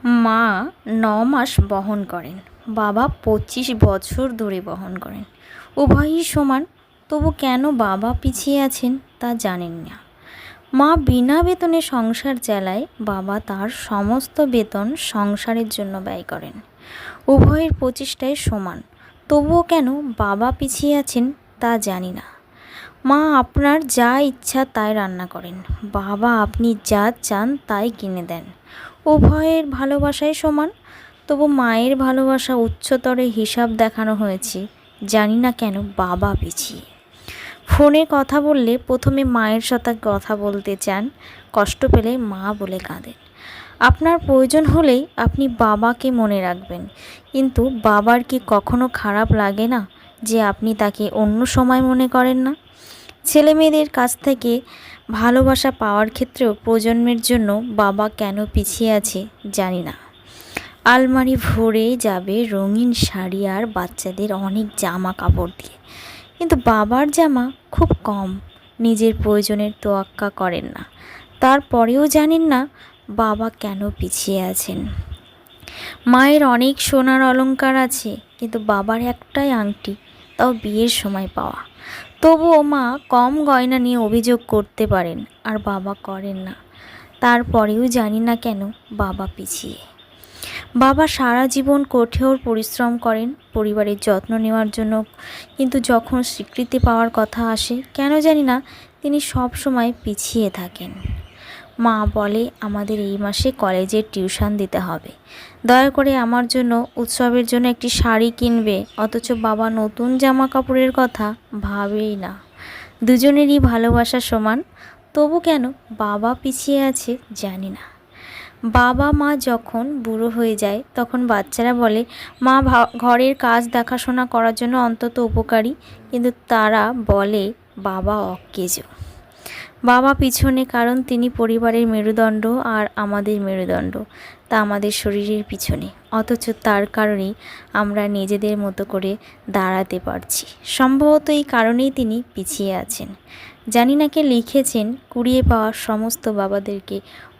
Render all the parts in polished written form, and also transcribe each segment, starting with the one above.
মা ৯ মাস বহন করেন, বাবা ২৫ বছর ধরে বহন করেন। উভয়ই সমান, তবু কেন বাবা পিছিয়ে আছেন তা জানেন না। মা বিনা বেতনে সংসার চালায়, বাবা তার সমস্ত বেতন সংসারের জন্য ব্যয় করেন। উভয়ের প্রচেষ্টাই সমান, তবুও কেন বাবা পিছিয়ে আছেন তা জানি না। মা আপনার যা ইচ্ছা তাই রান্না করেন, বাবা আপনি যা চান তাই কিনে দেন। উভয়ের ভালোবাসাই সমান, তবু মায়ের ভালোবাসা উচ্চতরে হিসাব দেখানো হয়েছে। জানি না কেন বাবা পিছিয়ে। ফোনে কথা বললে প্রথমে মায়ের সাথে কথা বলতে চান, কষ্ট পেলে মা বলে কাঁদেন। আপনার প্রয়োজন হলেই আপনি বাবাকে মনে রাখবেন, কিন্তু বাবার কি কখনো খারাপ লাগে না যে আপনি তাকে অন্য সময় মনে করেন না? ছেলে মেয়েদের কাছ থেকে ভালোবাসা পাওয়ার ক্ষেত্রেও প্রজন্মের জন্য বাবা কেন পিছিয়ে আছে জানি না। আলমারি ভরে যাবে রঙিন শাড়ি আর বাচ্চাদের অনেক জামা কাপড় দিয়ে, কিন্তু বাবার জামা খুব কম। নিজের প্রয়োজনের তোয়াক্কা করেন না, তারপরেও জানেন না বাবা কেন পিছিয়ে আছেন। মায়ের অনেক সোনার অলংকার আছে, কিন্তু বাবার একটাই আংটি, তাও বিয়ের সময় পাওয়া। তবুও মা কম গয়না নিয়ে অভিযোগ করতে পারেন, আর বাবা করেন না। তারপরেও জানি না কেন বাবা পিছিয়ে। বাবা সারা জীবন কঠোর পরিশ্রম করেন পরিবারের যত্ন নেওয়ার জন্য, কিন্তু যখন স্বীকৃতি পাওয়ার কথা আসে কেন জানি না তিনি সব সময় পিছিয়ে থাকেন। মা বলে আমাদের এই মাসে কলেজের টিউশন দিতে হবে, দয়া করে আমার জন্য উৎসবের জন্য একটি শাড়ি কিনবে, অথচ বাবা নতুন জামা কাপড়ের কথা ভাবেই না। দুজনেরই ভালোবাসা সমান, তবু কেন বাবা পিছিয়ে আছে জানি না। বাবা মা যখন বুড়ো হয়ে যায় তখন বাচ্চারা বলে মা ঘরের কাজ দেখাশোনা করার জন্য অন্তত উপকারী, কিন্তু তারা বলে বাবা অকেজো। বাবা পিছনে কারণ তিনি পরিবারের মেরুদণ্ড আর আমাদের মেরুদণ্ড, তা আমাদের শরীরের পিছনে, অথচ তার কারণেই আমরা নিজেদের মতো করে দাঁড়াতে পারছি। সম্ভবত এই কারণেই তিনি পিছিয়ে আছেন। জানি না কে লিখেছেন, কুড়িয়ে পাওয়া সমস্ত বাবাদেরকে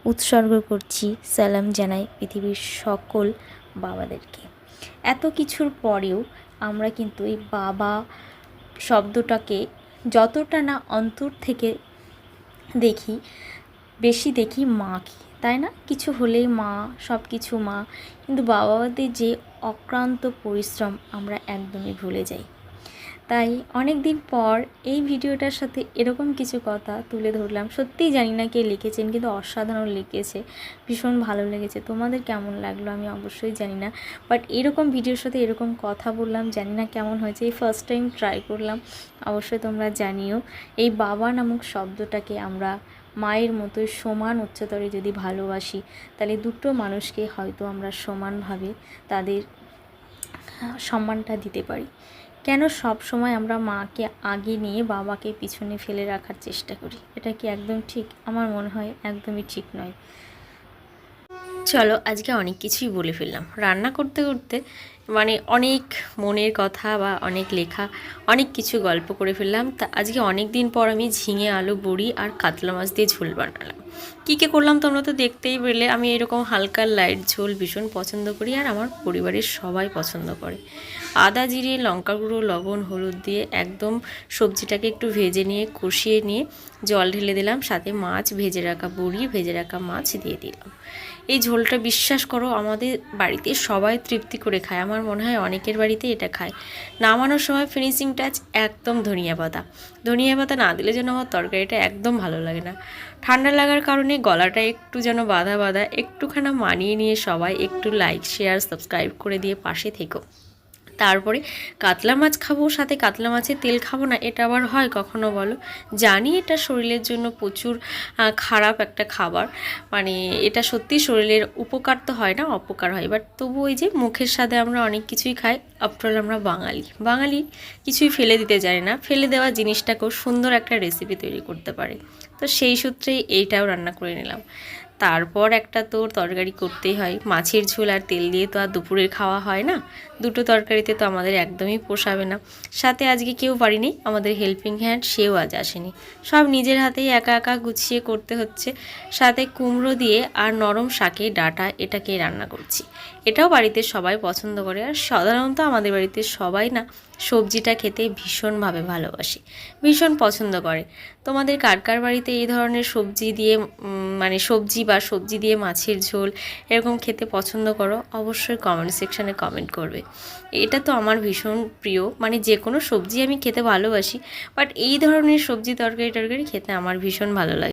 উৎসর্গ করছি, সালাম জানাই পৃথিবীর সকল বাবাদেরকে। এত কিছুর পরেও আমরা কিন্তু এই বাবা শব্দটাকে যতটা না অন্তর থেকে দেখি, বেশি দেখি মাকে, তাই না? কিছু হলেই মা, সব কিছু মা, কিন্তু বাবাদের যে অক্লান্ত পরিশ্রম আমরা একদমই ভুলে যাই। তাই অনেক দিন পর এই ভিডিওটার সাথে এরকম কিছু কথা তুলে ধরলাম। সত্যিই জানি না কে লিখেছেন, কিন্তু অসাধারণ লিখেছে, ভীষণ ভালো লেগেছে। তোমাদের কেমন লাগলো আমি অবশ্যই জানি না, বাট এরকম ভিডিওর সাথে এরকম কথা বললাম, জানি না কেমন হয়েছে। এই ফার্স্ট টাইম ট্রাই করলাম, অবশ্যই তোমরা জানিও। এই বাবা নামক শব্দটাকে আমরা মায়ের মতোই সমান উচ্চতরে যদি ভালোবাসি, তাহলে দুটো মানুষকে হয়তো আমরা সমানভাবে তাদের সম্মানটা দিতে পারি। কেন সব সময় আমরা মাকে আগে নিয়ে বাবাকে পিছনে ফেলে রাখার চেষ্টা করি? এটা কি একদম ঠিক? আমার মনে হয় একদমই ঠিক নয়। চলো, আজকে অনেক কিছুই বলে ফেললাম রান্না করতে করতে, মানে অনেক মনের কথা বা অনেক লেখা, অনেক কিছু গল্প করে ফেললাম। তা আজকে অনেক দিন পর আমি ঝিঙে আলু বড়ি আর কাতলা মাছ দিয়ে ঝোল বানালাম। কী কী করলাম তোমরা তো দেখতেই পেলে। আমি এরকম হালকা লাইট ঝোল ভীষণ পছন্দ করি, আর আমার পরিবারের সবাই পছন্দ করে। আদা জিরে লঙ্কা গুঁড়ো লবণ হলুদ দিয়ে একদম সবজিটাকে একটু ভেজে নিয়ে কষিয়ে নিয়ে জল ঢেলে দিলাম, সাথে মাছ ভেজে রাখা বড়ি ভেজে রাখা মাছ দিয়ে দিলাম। এই ঝোলটা বিশ্বাস করো আমাদের বাড়িতে সবাই তৃপ্তি করে খায়, আমার মনে হয় অনেকের বাড়িতে এটা খায়। নামানোর সময় ফিনিশিং টাচ একদম ধনিয়া পাতা না দিলে যেন আমার তরকারিটা একদম ভালো লাগে না। ঠান্ডা লাগার কারণে গলাটা একটু যেন বাধা বাধা, একটুখানা মানিয়ে নিয়ে সবাই একটু লাইক শেয়ার সাবস্ক্রাইব করে দিয়ে পাশে থেকো। তারপরে কাতলা মাছ খাবো, সাথে কাতলা মাছের তেল খাবো না, এটা আবার হয় কখনো বলো? জানি এটা শরীরের জন্য প্রচুর খারাপ একটা খাবার, মানে এটা সত্যি শরীরের উপকার তো হয় না, অপকার হয়, বাট তবু ওই যে মুখের স্বাদে আমরা অনেক কিছুই খাই। আফটারঅল আমরা বাঙালি কিছুই ফেলে দিতে জানি না, ফেলে দেওয়া জিনিসটাকেও সুন্দর একটা রেসিপি তৈরি করতে পারে। তো সেই সূত্রেই এইটাও রান্না করে নিলাম। তারপর একটা তো তরকারি করতেই হয়। মাছের ঝোল আর তেল দিয়ে তো আর দুপুরের খাওয়া হয় না, দুটো তরকারিতে তো আমাদের একদমই পোষাবে না। সাথে আজকে কেউ পারিনি, আমাদের হেল্পিং হ্যান্ড সেও আজ আসেনি, সব নিজের হাতেই একা একা গুছিয়ে করতে হচ্ছে। সাথে কুমড়ো দিয়ে আর নরম শাকের ডাঁটা এটাকে রান্না করছি। এটাও বাড়িতে সবাই পছন্দ করে, আর সাধারণত আমাদের বাড়িতে সবাই না সবজিটা খেতে ভীষণভাবে ভালোবাসে, ভীষণ পছন্দ করে। তোমাদের কার কার বাড়িতে এই ধরনের সবজি দিয়ে মানে সবজি বা সবজি দিয়ে মাছের ঝোল এরকম খেতে পছন্দ করো, অবশ্যই কমেন্ট সেকশানে কমেন্ট করবে। এটা তো আমার ভীষণ প্রিয়, মানে যে কোনো সবজি আমি খেতে ভালোবাসি, বাট এই ধরনের সবজি তরকারি খেতে আমার ভীষণ ভালো লাগে।